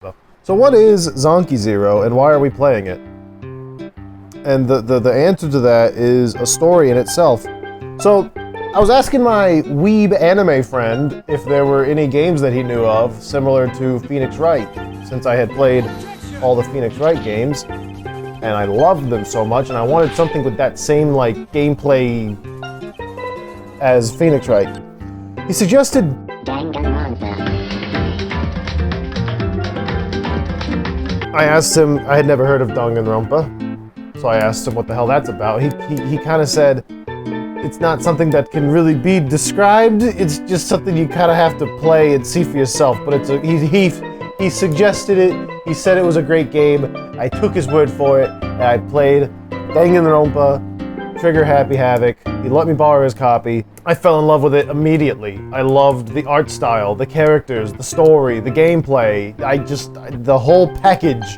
So what is Zanki Zero and why are we playing it? And the answer to that is a story in itself. So I was asking my weeb anime friend if there were any games that he knew of similar to Phoenix Wright, since I had played all the Phoenix Wright games and I loved them so much and I wanted something with that same like gameplay as Phoenix Wright. He suggested I asked him, I had never heard of Danganronpa, so I asked him what the hell that's about. He kind of said, it's not something that can really be described, it's just something you kind of have to play and see for yourself, but it's he suggested it, he said it was a great game, I took his word for it, and I played Danganronpa, Trigger Happy Havoc, he let me borrow his copy. I fell in love with it immediately. I loved the art style, the characters, the story, the gameplay, the whole package.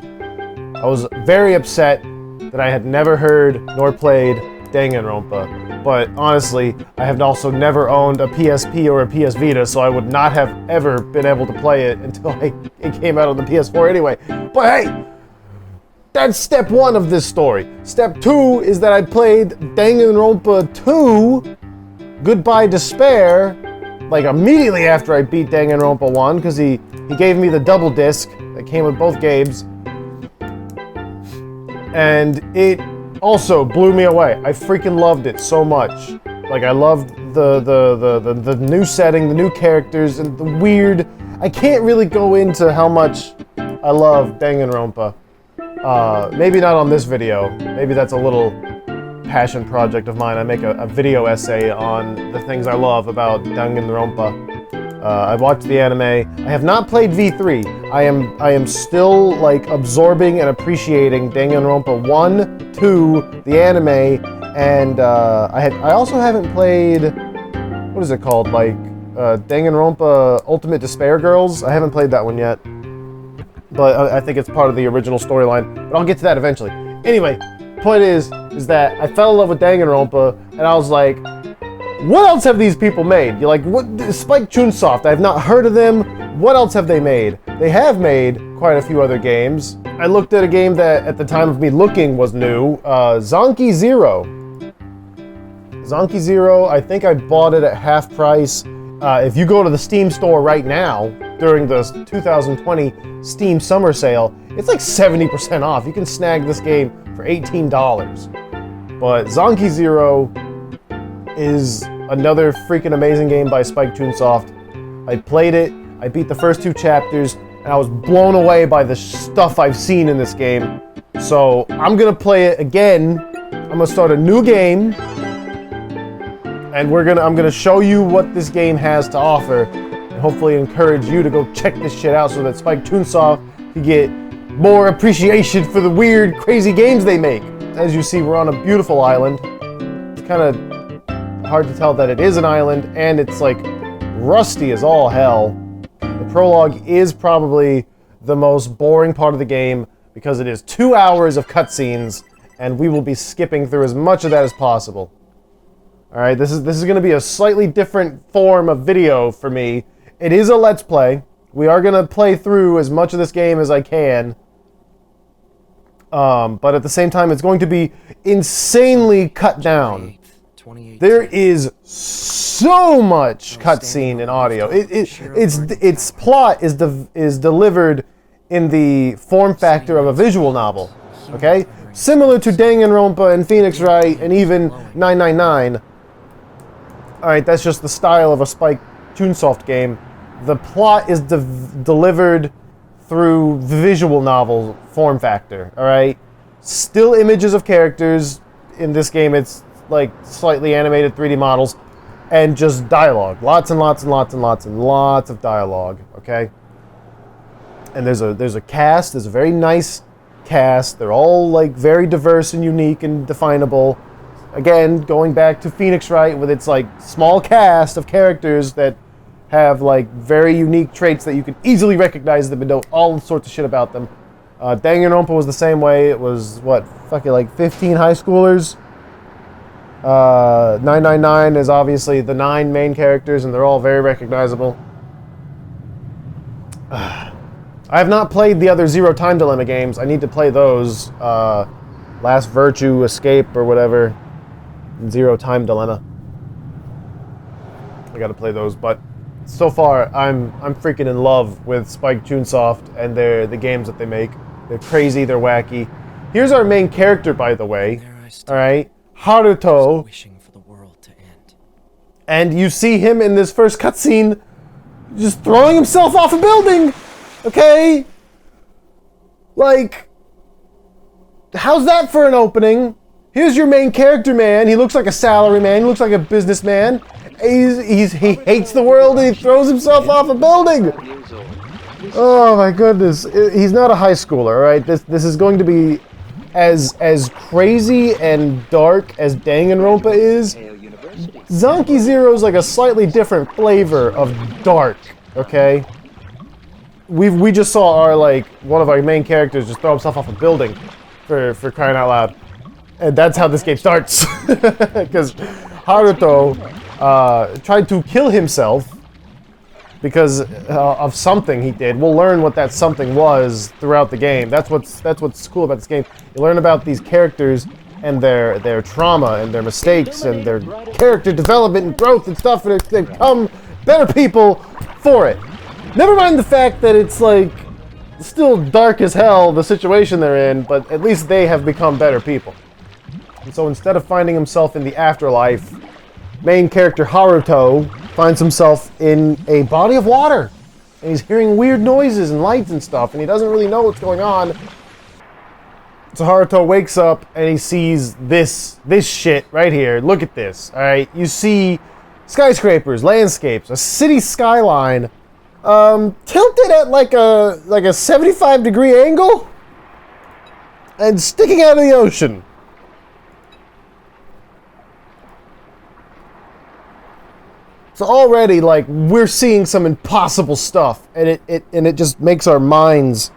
I was very upset that I had never heard nor played Danganronpa, but honestly, I have also never owned a PSP or a PS Vita, so I would not have ever been able to play it until it came out on the PS4 anyway. But hey! That's step one of this story. Step two is that I played Danganronpa 2, Goodbye Despair, like immediately after I beat Danganronpa 1, because he gave me the double disc that came with both games. And it also blew me away. I freaking loved it so much. Like I loved the new setting, the new characters, and the weird... I can't really go into how much I love Danganronpa. Maybe not on this video. Maybe that's a little passion project of mine. I make a video essay on the things I love about Danganronpa. I've watched the anime. I have not played V3. I am still like absorbing and appreciating Danganronpa 1, 2, the anime, and I also haven't played, what is it called? Like Danganronpa Ultimate Despair Girls? I haven't played that one yet. But I think it's part of the original storyline. But I'll get to that eventually. Anyway, point is that I fell in love with Danganronpa, and I was like, what else have these people made? You're like, what? Spike Chunsoft, I've not heard of them. What else have they made? They have made quite a few other games. I looked at a game that, at the time of me looking, was new. Zanki Zero. Zanki Zero, I think I bought it at half price. If you go to the Steam store right now, during the 2020 Steam Summer Sale, it's like 70% off. You can snag this game for $18. But Zanki Zero is another freaking amazing game by Spike Chunsoft. I played it, I beat the first 2 chapters, and I was blown away by the stuff I've seen in this game. So I'm gonna play it again. I'm gonna start a new game, and I'm gonna show you what this game has to offer. Hopefully encourage you to go check this shit out so that Spike Chunsoft can get more appreciation for the weird, crazy games they make. As you see, we're on a beautiful island. It's kind of hard to tell that it is an island, and it's like rusty as all hell. The prologue is probably the most boring part of the game because it is 2 hours of cutscenes, and we will be skipping through as much of that as possible. Alright, this is going to be a slightly different form of video for me. It is a Let's Play. We are going to play through as much of this game as I can. But at the same time, it's going to be insanely cut down. There is so much cutscene and audio. Its plot is delivered in the form factor of a visual novel. Okay? Similar to Danganronpa and Phoenix Wright and even 999. Alright, that's just the style of a Spike Chunsoft game. The plot is delivered through the visual novel form factor, alright? Still images of characters. In this game, it's like slightly animated 3D models. And just dialogue. Lots and lots and lots and lots and lots of dialogue, okay? And there's a cast. There's a very nice cast. They're all like very diverse and unique and definable. Again, going back to Phoenix Wright with its like small cast of characters that have like very unique traits that you can easily recognize them and know all sorts of shit about them. Danganronpa was the same way. It was what, fucking like 15 high schoolers. 999 is obviously the 9 main characters, and they're all very recognizable. I have not played the other Zero Time Dilemma games. I need to play those. Last Virtue, Escape, or whatever. Zero Time Dilemma. I gotta play those, but so far I'm freaking in love with Spike Chunsoft and the games that they make. They're crazy, they're wacky. Here's our main character, by the way. All right, Haruto. Wishing for the world to end. And you see him in this first cutscene, just throwing himself off a building. Okay, like, how's that for an opening? Here's your main character, man. He looks like a salaryman. He looks like a businessman. He hates the world and he throws himself off a building. Oh my goodness. He's not a high schooler, all right? This is going to be as crazy and dark as Danganronpa is. Zanki Zero is like a slightly different flavor of dark, okay? We just saw one of our main characters just throw himself off a building for crying out loud. And that's how this game starts. Because Haruto tried to kill himself because of something he did. We'll learn what that something was throughout the game. That's what's cool about this game. You learn about these characters and their trauma and their mistakes and their character development and growth and stuff, and they become better people for it. Never mind the fact that it's like still dark as hell, the situation they're in, but at least they have become better people. And so instead of finding himself in the afterlife, main character Haruto finds himself in a body of water. And he's hearing weird noises and lights and stuff, and he doesn't really know what's going on. So Haruto wakes up and he sees this shit right here. Look at this, alright? You see skyscrapers, landscapes, a city skyline, tilted at like a 75-degree angle and sticking out of the ocean. So already, like, we're seeing some impossible stuff, and it just makes our minds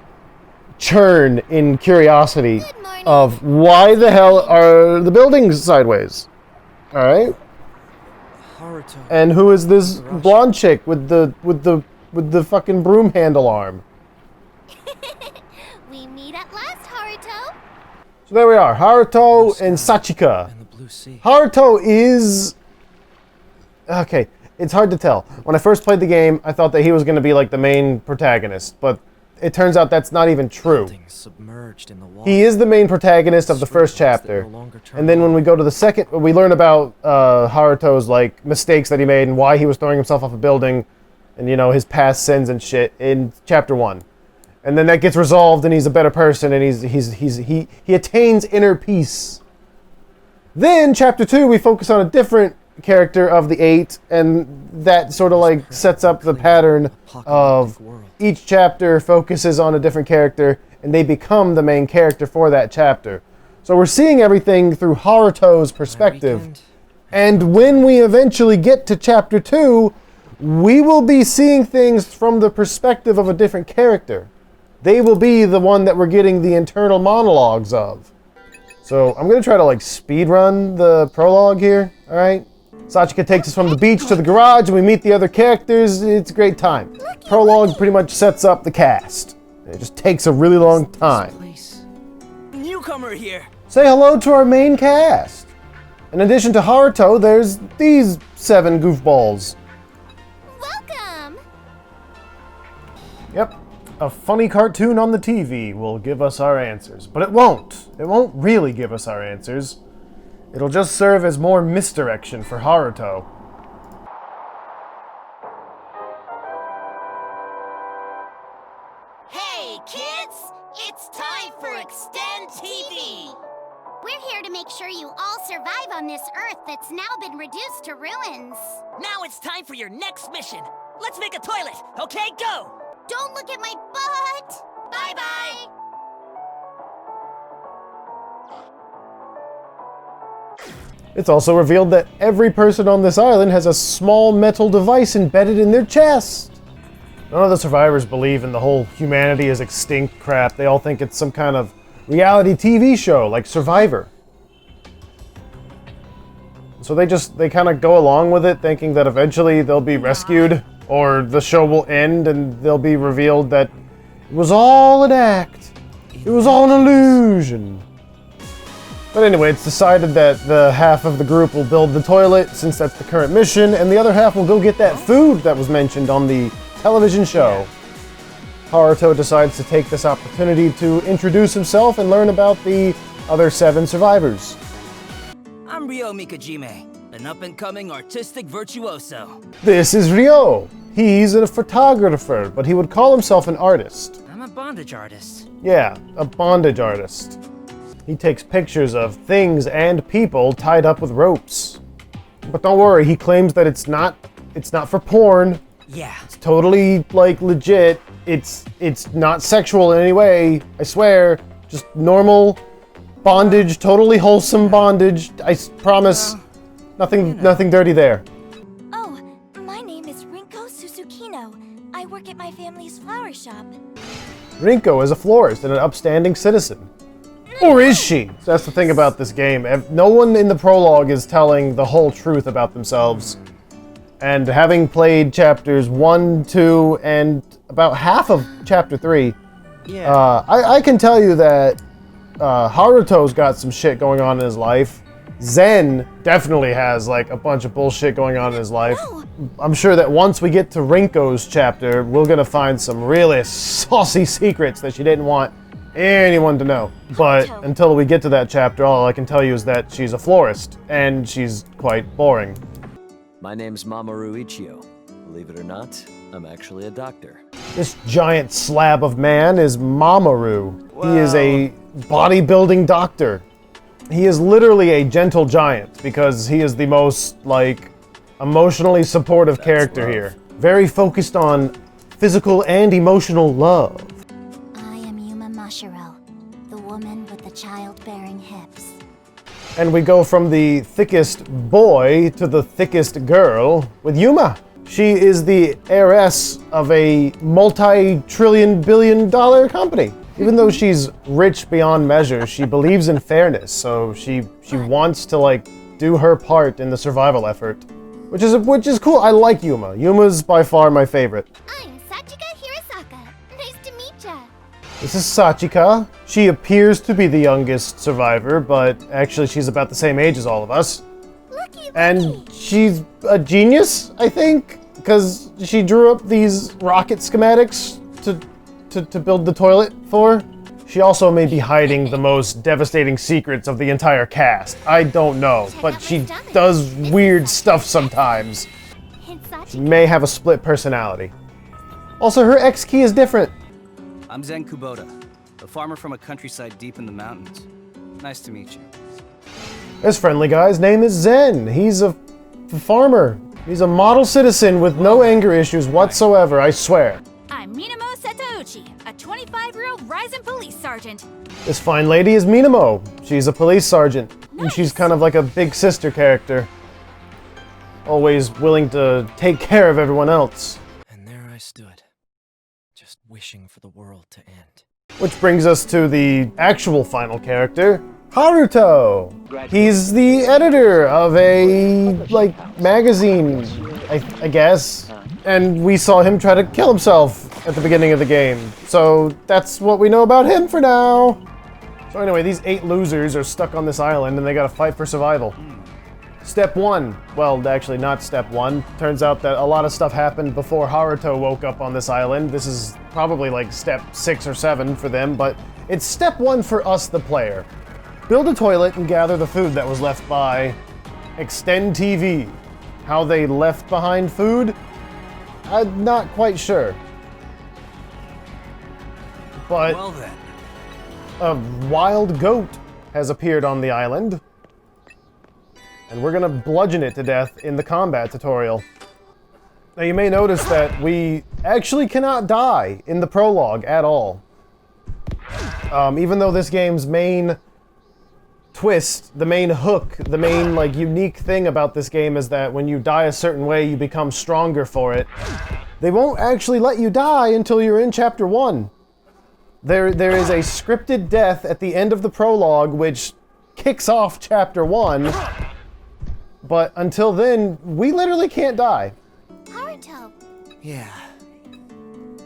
churn in curiosity of why the hell are the buildings sideways. All right. Haruto. And who is this blonde chick with the fucking broom handle arm? We meet at last, Haruto. So there we are, Haruto and Sachika. And the blue sea. Haruto is... Okay, it's hard to tell. When I first played the game, I thought that he was going to be like the main protagonist, but it turns out that's not even true. Submerged in the water. He is the main protagonist of the first chapter, and then when we go to the second, we learn about Haruto's like mistakes that he made and why he was throwing himself off a building, and you know his past sins and shit in chapter 1, and then that gets resolved and he's a better person and he attains inner peace. Then chapter 2 we focus on a different character of the 8, and that sort of like sets up the pattern of each chapter focuses on a different character and they become the main character for that chapter. So we're seeing everything through Haruto's perspective, and when we eventually get to chapter 2, we will be seeing things from the perspective of a different character. They will be the one that we're getting the internal monologues of. So I'm gonna try to like speed run the prologue here, all right? Sachika takes us from the beach to the garage and we meet the other characters. It's a great time. Prologue pretty much sets up the cast. It just takes a really long time. Newcomer here. Say hello to our main cast. In addition to Haruto, there's these 7 goofballs. Welcome. Yep, a funny cartoon on the TV will give us our answers, but it won't. It won't really give us our answers. It'll just serve as more misdirection for Haruto. Hey, kids! It's time for Extend TV! We're here to make sure you all survive on this Earth that's now been reduced to ruins. Now it's time for your next mission. Let's make a toilet, okay? Go! Don't look at my butt! Bye-bye! It's also revealed that every person on this island has a small metal device embedded in their chest. None of the survivors believe in the whole humanity is extinct crap. They all think it's some kind of reality TV show like Survivor. So they kind of go along with it, thinking that eventually they'll be rescued or the show will end and they'll be revealed that It was all an act. It was all an illusion. But anyway, it's decided that the half of the group will build the toilet, since that's the current mission, and the other half will go get that food that was mentioned on the television show. Haruto decides to take this opportunity to introduce himself and learn about the other 7 survivors. I'm Ryo Mikajime, an up-and-coming artistic virtuoso. This is Ryo. He's a photographer, but he would call himself an artist. I'm a bondage artist. Yeah, a bondage artist. He takes pictures of things and people tied up with ropes. But don't worry, he claims that it's not for porn. Yeah. It's totally, like, legit. It's not sexual in any way, I swear. Just normal bondage, totally wholesome bondage. I promise. Nothing dirty there. Oh, my name is Rinko Susukino. I work at my family's flower shop. Rinko is a florist and an upstanding citizen. Or is she? So that's the thing about this game. No one in the prologue is telling the whole truth about themselves. And having played chapters 1, 2, and about half of chapter 3, I can tell you that Haruto's got some shit going on in his life. Zen definitely has like a bunch of bullshit going on in his life. No. I'm sure that once we get to Rinko's chapter, we're gonna find some really saucy secrets that she didn't want anyone to know. But until we get to that chapter, all I can tell you is that she's a florist, and she's quite boring. My name's Mamoru Ichio. Believe it or not, I'm actually a doctor. This giant slab of man is Mamoru. He is a bodybuilding doctor. He is literally a gentle giant because he is the most, like, emotionally supportive character here. Very focused on physical and emotional love. I am Yuma Mashiro, the woman with the childbearing hips. And we go from the thickest boy to the thickest girl with Yuma. She is the heiress of a multi-trillion billion dollar company. Even though she's rich beyond measure, she believes in fairness, so she wants to, like, do her part in the survival effort. Which is cool. I like Yuma. Yuma's by far my favorite. I'm Sachika Hirasaka. Nice to meet ya. This is Sachika. She appears to be the youngest survivor, but actually she's about the same age as all of us. Looky. And she's a genius, I think, because she drew up these rocket schematics to build the toilet for. She also may be hiding the most devastating secrets of the entire cast. I don't know, but she does weird stuff sometimes. She may have a split personality. Also, her X key is different. I'm Zen Kubota, a farmer from a countryside deep in the mountains. Nice to meet you. This friendly guy's name is Zen. He's a farmer. He's a model citizen with no anger issues whatsoever, I swear. I'm Minamo Setouchi, a 25-year-old Ryzen police sergeant. This fine lady is Minamo. She's a police sergeant, and she's kind of like a big sister character. Always willing to take care of everyone else. And there I stood, just wishing for the world to end. Which brings us to the actual final character, Haruto. He's the editor of a, like, magazine, I guess. And we saw him try to kill himself at the beginning of the game. So that's what we know about him for now. So anyway, these 8 losers are stuck on this island and they gotta fight for survival. Step 1. Well, actually not step 1. Turns out that a lot of stuff happened before Haruto woke up on this island. This is probably like step 6 or 7 for them, but it's step 1 for us, the player. Build a toilet and gather the food that was left by Extend TV. How they left behind food? I'm not quite sure. But Well then. a wild goat has appeared on the island. And we're gonna bludgeon it to death in the combat tutorial. Now you may notice that we actually cannot die in the prologue at all. Even though this game's main twist, the main hook, the main, like, unique thing about this game is that when you die a certain way, you become stronger for it. They won't actually let you die until you're in chapter 1. There is a scripted death at the end of the prologue which kicks off chapter 1. But until then, we literally can't die. Haruto. Yeah.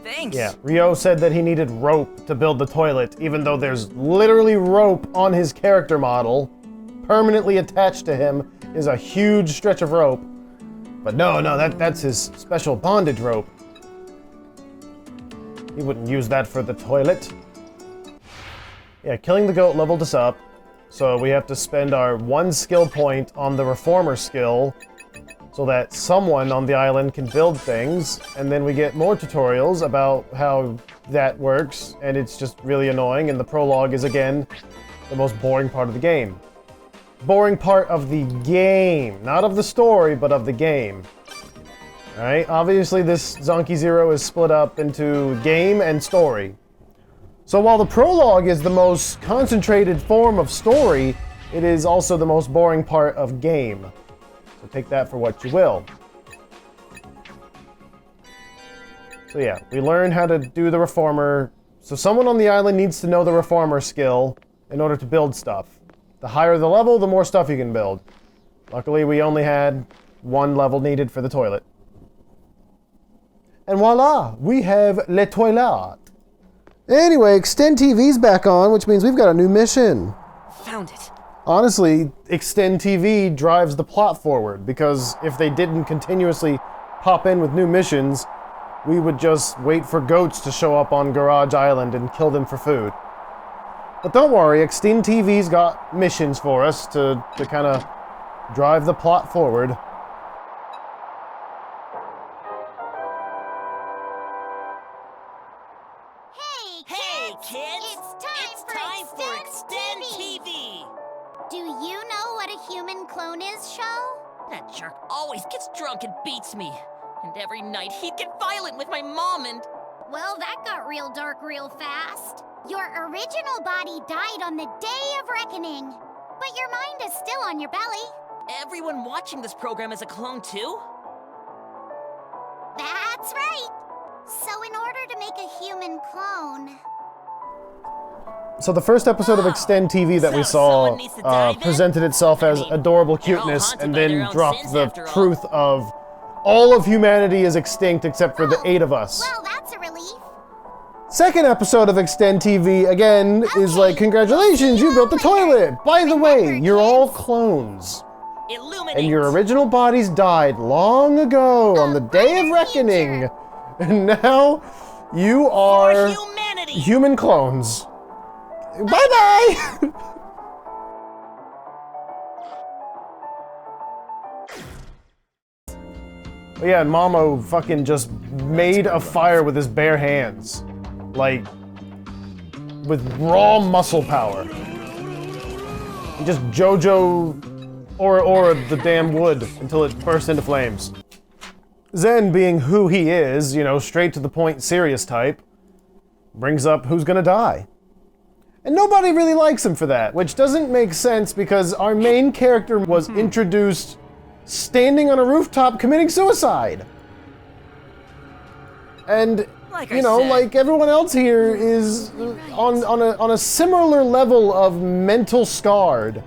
Thanks. Yeah, Ryo said that he needed rope to build the toilet, even though there's literally rope on his character model. Permanently attached to him is a huge stretch of rope. But no, that's his special bondage rope. He wouldn't use that for the toilet. Yeah, killing the goat leveled us up. So we have to spend our 1 skill point on the reformer skill so that someone on the island can build things, and then we get more tutorials about how that works, and it's just really annoying, and the prologue is, again, the most boring part of the game. Boring part of the game. Not of the story, but of the game. Alright, obviously this Zanki Zero is split up into game and story. So while the prologue is the most concentrated form of story, it is also the most boring part of game. So take that for what you will. So yeah, we learn how to do the reformer. So someone on the island needs to know the reformer skill in order to build stuff. The higher the level, the more stuff you can build. Luckily, we only had 1 level needed for the toilet. And voila, we have le toilet. Anyway, Extend TV's back on, which means we've got a new mission. Found it. Honestly, Extend TV drives the plot forward, because if they didn't continuously pop in with new missions, we would just wait for goats to show up on Garage Island and kill them for food. But don't worry, Extend TV's got missions for us to kind of drive the plot forward. Hey, kids! It's time for Extend TV! Do you know what a human clone is, Sho? That jerk always gets drunk and beats me. And every night he'd get violent with my mom and... Well, that got real dark real fast. Your original body died on the Day of Reckoning, but your mind is still on your belly. Everyone watching this program is a clone too? That's right. So in order to make a human clone... So the first episode of Extend TV that we saw presented itself as adorable cuteness and then dropped the truth of all of humanity is extinct except for the 8 of us. Well, that's a relief. Second episode of Extend TV, again, is like, congratulations, you built the toilet! By the way, you're all clones. And your original bodies died long ago on the Day of Reckoning. And now you are human clones. Bye-bye! Oh yeah, and Mamo fucking just made a fire with his bare hands. Like, with raw muscle power. He just JoJo or the damn wood until it burst into flames. Zen, being who he is, you know, straight to the point, serious type, brings up who's gonna die. And nobody really likes him for that, which doesn't make sense because our main character was introduced standing on a rooftop committing suicide. And, you know, like everyone else here is on a similar level of mental scarred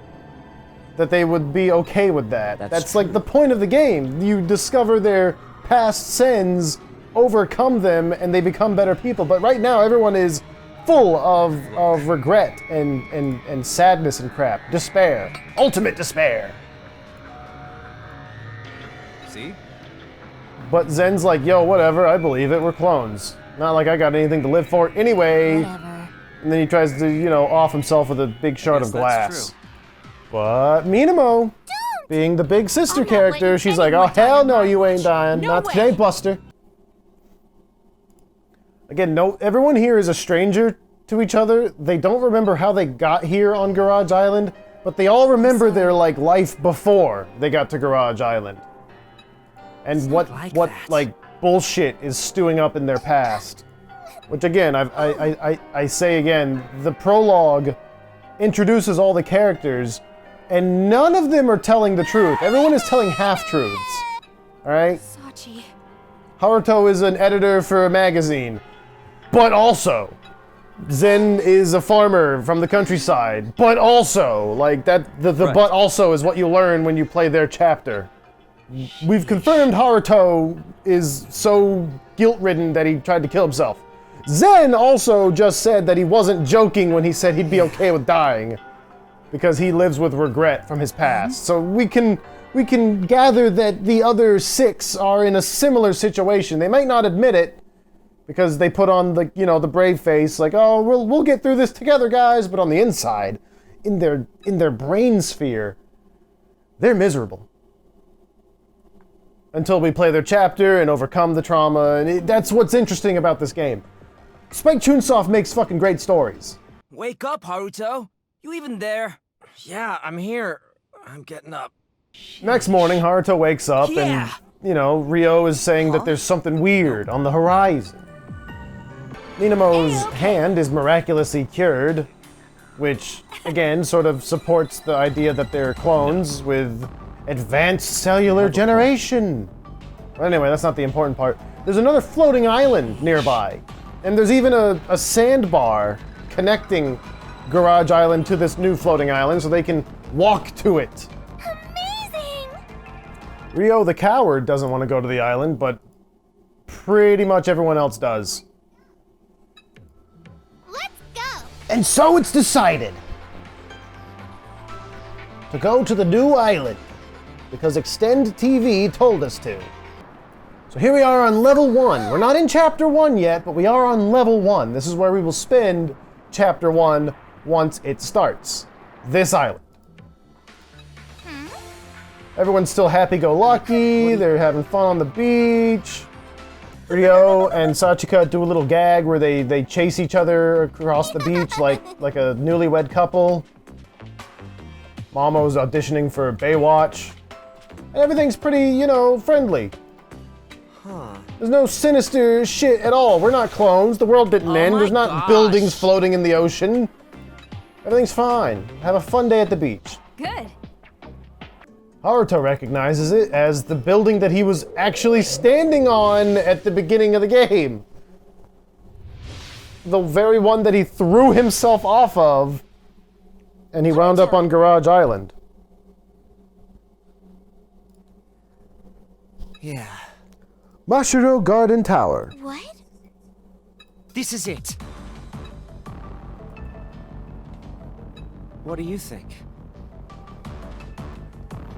that they would be okay with that. That's like the point of the game. You discover their past sins, overcome them, and they become better people. But right now, everyone is full of regret and sadness and crap. Despair. Ultimate despair. See? But Zen's like, yo, whatever, I believe it, we're clones. Not like I got anything to live for anyway. Whatever. And then he tries to, you know, off himself with a big shard of glass. But Minamo, being the big sister character, she's like, oh, hell no, you ain't dying. Not today, Buster. Again, no, everyone here is a stranger to each other. They don't remember how they got here on Garage Island, but they all remember their, like, life before they got to Garage Island. And what bullshit is stewing up in their past. Which again, I say again, the prologue introduces all the characters, and none of them are telling the truth. Everyone is telling half-truths. Alright? Sachi. Haruto is an editor for a magazine. But also, Zen is a farmer from the countryside. But also, like, that the but also is what you learn when you play their chapter. We've confirmed Haruto is so guilt-ridden that he tried to kill himself. Zen also just said that he wasn't joking when he said he'd be okay with dying, because he lives with regret from his past. So we can gather that the other 6 are in a similar situation. They might not admit it, because they put on the, you know, the brave face, like, oh, we'll get through this together, guys. But on the inside, in their brain sphere, they're miserable. Until we play their chapter and overcome the trauma, and that's what's interesting about this game. Spike Chunsoft makes fucking great stories. Wake up, Haruto! You even there? Yeah, I'm here. I'm getting up. Next morning, Haruto wakes up and, you know, Ryo is saying that there's something weird on the horizon. Minamo's hand is miraculously cured, which, again, sort of supports the idea that they're clones with advanced cellular generation. But anyway, that's not the important part. There's another floating island nearby, and there's even a sandbar connecting Garage Island to this new floating island so they can walk to it. Amazing! Ryo the coward doesn't want to go to the island, but pretty much everyone else does. Let's go! And so it's decided to go to the new island, because Extend TV told us to. So here we are on level 1. We're not in chapter 1 yet, but we are on level 1. This is where we will spend chapter 1 once it starts. This island. Everyone's still happy-go-lucky, they're having fun on the beach. Ryo and Sachika do a little gag where they chase each other across the beach like a newlywed couple. Mamo's auditioning for Baywatch. And everything's pretty, you know, friendly. There's no sinister shit at all. We're not clones. The world didn't end. There's not buildings floating in the ocean. Everything's fine. Have a fun day at the beach. Good. Haruto recognizes it as the building that he was actually standing on at the beginning of the game. The very one that he threw himself off of, and he wound up on Garage Island. Yeah. Mashiro Garden Tower. What? This is it. What do you think?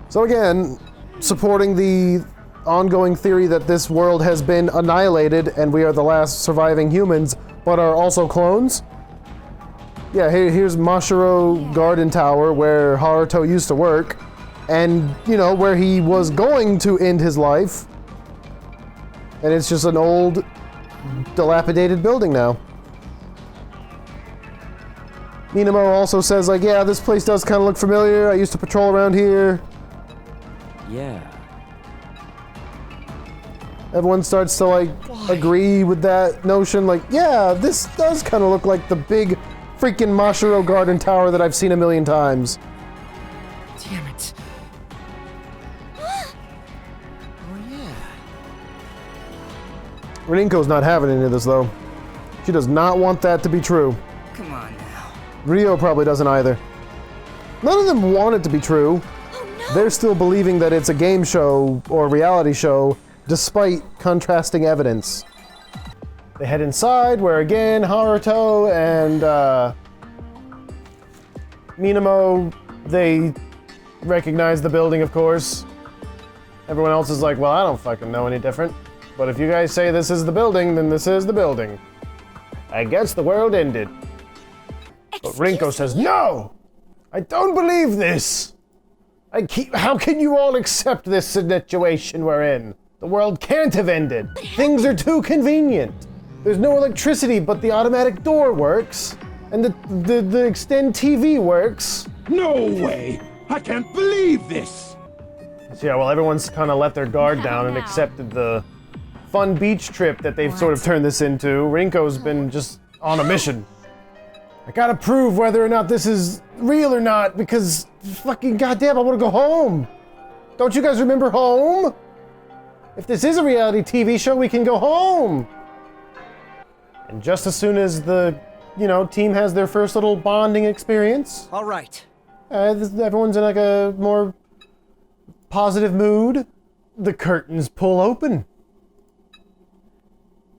So again, supporting the ongoing theory that this world has been annihilated and we are the last surviving humans, but are also clones. Yeah, here's Mashiro Garden Tower, where Haruto used to work, and, you know, where he was going to end his life. And it's just an old, dilapidated building now. Minamo also says, like, yeah, this place does kind of look familiar. I used to patrol around here. Yeah. Everyone starts to, like, agree with that notion. Like, yeah, this does kind of look like the big freaking Mashiro Garden Tower that I've seen a million times. Damn it. Oh yeah. Rinko's not having any of this, though. She does not want that to be true. Come on now. Ryo probably doesn't either. None of them want it to be true. They're still believing that it's a game show or reality show, despite contrasting evidence. They head inside, where again, Haruto and Minamo, they recognize the building, of course. Everyone else is like, well, I don't fucking know any different. But if you guys say this is the building, then this is the building. I guess the world ended. But Rinko says, no! I don't believe this! How can you all accept this situation we're in? The world can't have ended. Things are too convenient. There's no electricity, but the automatic door works. And the Extend TV works. No way! I can't believe this! So yeah, well, everyone's kind of let their guard down and accepted the fun beach trip that they've sort of turned this into. Rinko's been just on a mission. I gotta prove whether or not this is real or not, because fucking goddamn, I want to go home. Don't you guys remember home? If this is a reality TV show, we can go home. And just as soon as the, you know, team has their first little bonding experience, All right. everyone's in like a more positive mood, the curtains pull open.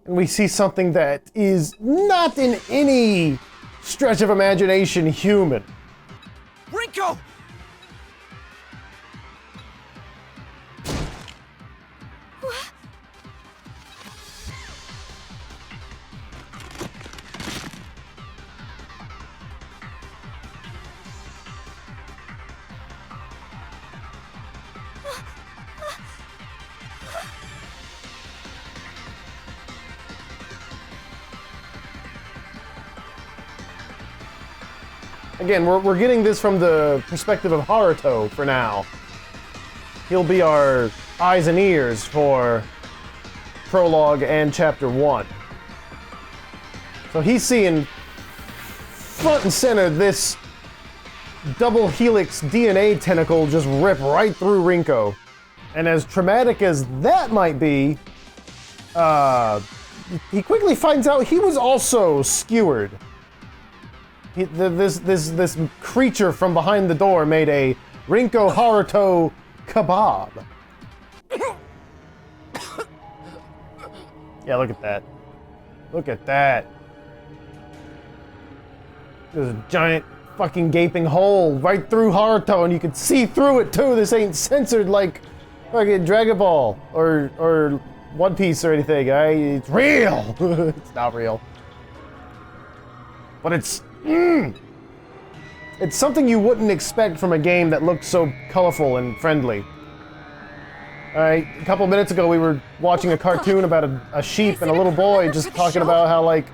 and we see something that is not in any stretch of imagination human. Rinko! Again, we're getting this from the perspective of Haruto for now. He'll be our eyes and ears for prologue and chapter 1. So he's seeing front and center this double helix DNA tentacle just rip right through Rinko. And as traumatic as that might be, he quickly finds out he was also skewered. This creature from behind the door made a Rinko Haruto kebab. Yeah, look at that. Look at that. There's a giant fucking gaping hole right through Haruto, and you can see through it too. This ain't censored like fucking Dragon Ball or One Piece or anything. It's real. It's not real. But it's something you wouldn't expect from a game that looks so colorful and friendly. Alright, a couple minutes ago we were watching a cartoon about a sheep and a little boy just talking about how, like,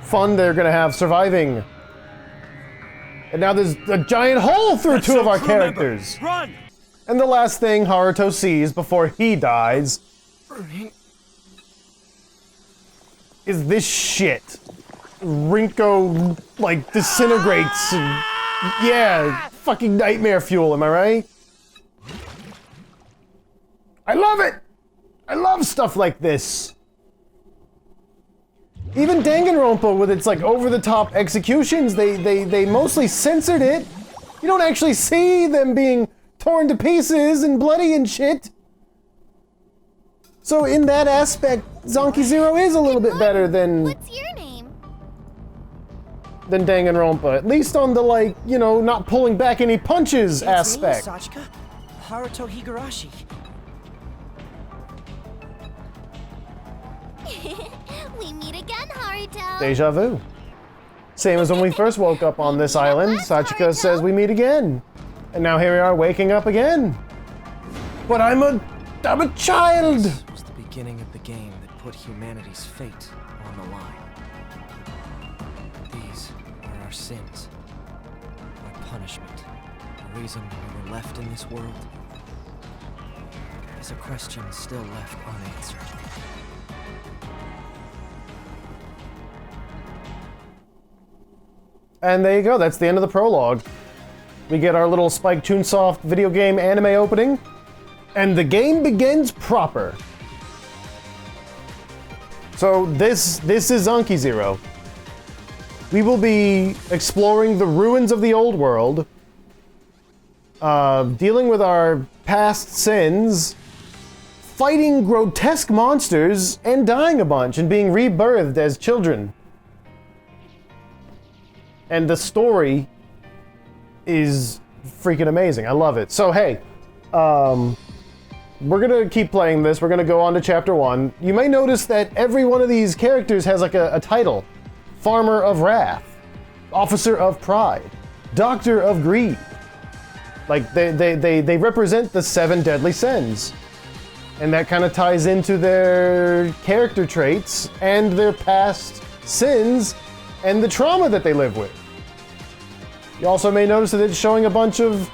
fun they're gonna have surviving. And now there's a giant hole through two of our characters. Run! And the last thing Haruto sees before he dies is this shit. Rinko, like, disintegrates and, yeah, fucking nightmare fuel, am I right? I love it! I love stuff like this. Even Danganronpa with its, like, over-the-top executions, they mostly censored it. You don't actually see them being torn to pieces and bloody and shit. So in that aspect, Zanki Zero is a little bit better than... What's your name? Than Danganronpa, at least on the, like, you know, not pulling back any punches aspect. Me, Sachika. Haruto Higurashi. We meet again, Haruto. Deja vu. Same as when we first woke up on this island, Sachika says we meet again. And now here we are waking up again. But I'm a child! This was the beginning of the game that put humanity's fate on the line. These are our sins, our punishment, the reason we were left in this world. Is a question still left unanswered. And there you go, that's the end of the prologue. We get our little Spike Chunsoft video game anime opening, and the game begins proper. So this is Zanki Zero. We will be exploring the ruins of the old world, dealing with our past sins, fighting grotesque monsters, and dying a bunch and being rebirthed as children. And the story is freaking amazing. I love it. So hey, we're gonna keep playing this. We're gonna go on to chapter 1. You may notice that every one of these characters has like a title. Farmer of Wrath, Officer of Pride, Doctor of Greed. Like they represent the 7 deadly sins. And that kind of ties into their character traits and their past sins and the trauma that they live with. You also may notice that it's showing a bunch of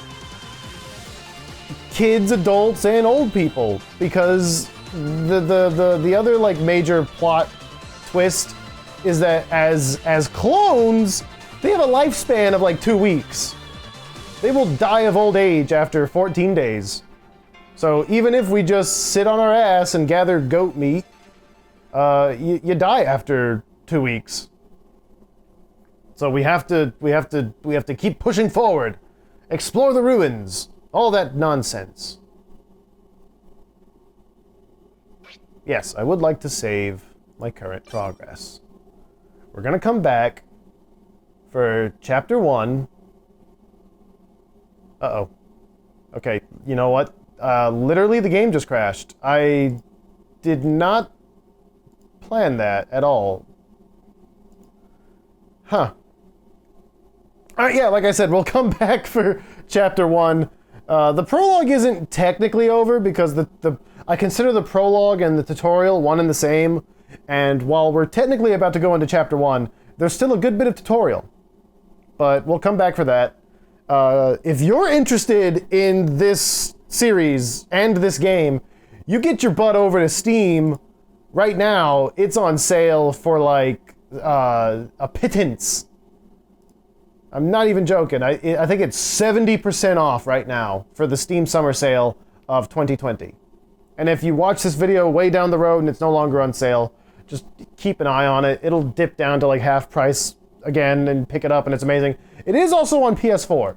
kids, adults, and old people, because the other like major plot twist is that as clones, they have a lifespan of like 2 weeks. They will die of old age after 14 days. So even if we just sit on our ass and gather goat meat, you die after 2 weeks. So we have to keep pushing forward, explore the ruins, all that nonsense. Yes, I would like to save my current progress. We're gonna come back for chapter 1. Uh-oh. Okay, you know what? Literally the game just crashed. I did not plan that at all. Huh. Alright, yeah, like I said, we'll come back for chapter 1. The prologue isn't technically over because I consider the prologue and the tutorial one and the same. And while we're technically about to go into chapter 1, there's still a good bit of tutorial. But we'll come back for that. If you're interested in this series and this game, you get your butt over to Steam right now. It's on sale for like a pittance. I'm not even joking. I think it's 70% off right now for the Steam Summer Sale of 2020. And if you watch this video way down the road and it's no longer on sale, just keep an eye on it. It'll dip down to like half price again and pick it up, and it's amazing. It is also on PS4.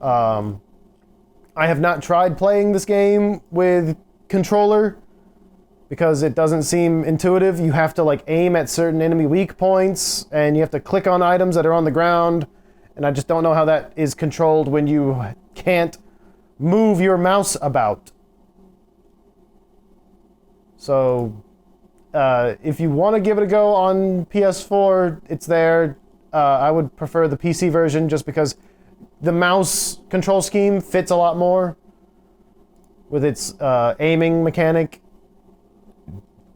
I have not tried playing this game with controller because it doesn't seem intuitive. You have to like aim at certain enemy weak points, and you have to click on items that are on the ground, and I just don't know how that is controlled when you can't move your mouse about. So, if you want to give it a go on PS4, it's there. I would prefer the PC version just because the mouse control scheme fits a lot more with its aiming mechanic.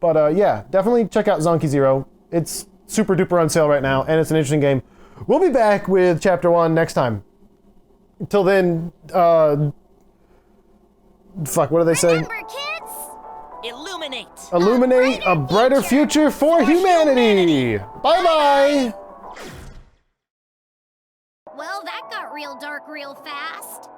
But yeah, definitely check out Zanki Zero. It's super duper on sale right now, and it's an interesting game. We'll be back with Chapter 1 next time. Until then, fuck, what do they say? Remember, kids? Illuminate! Illuminate a brighter future for humanity! Bye-bye! Well, that got real dark real fast.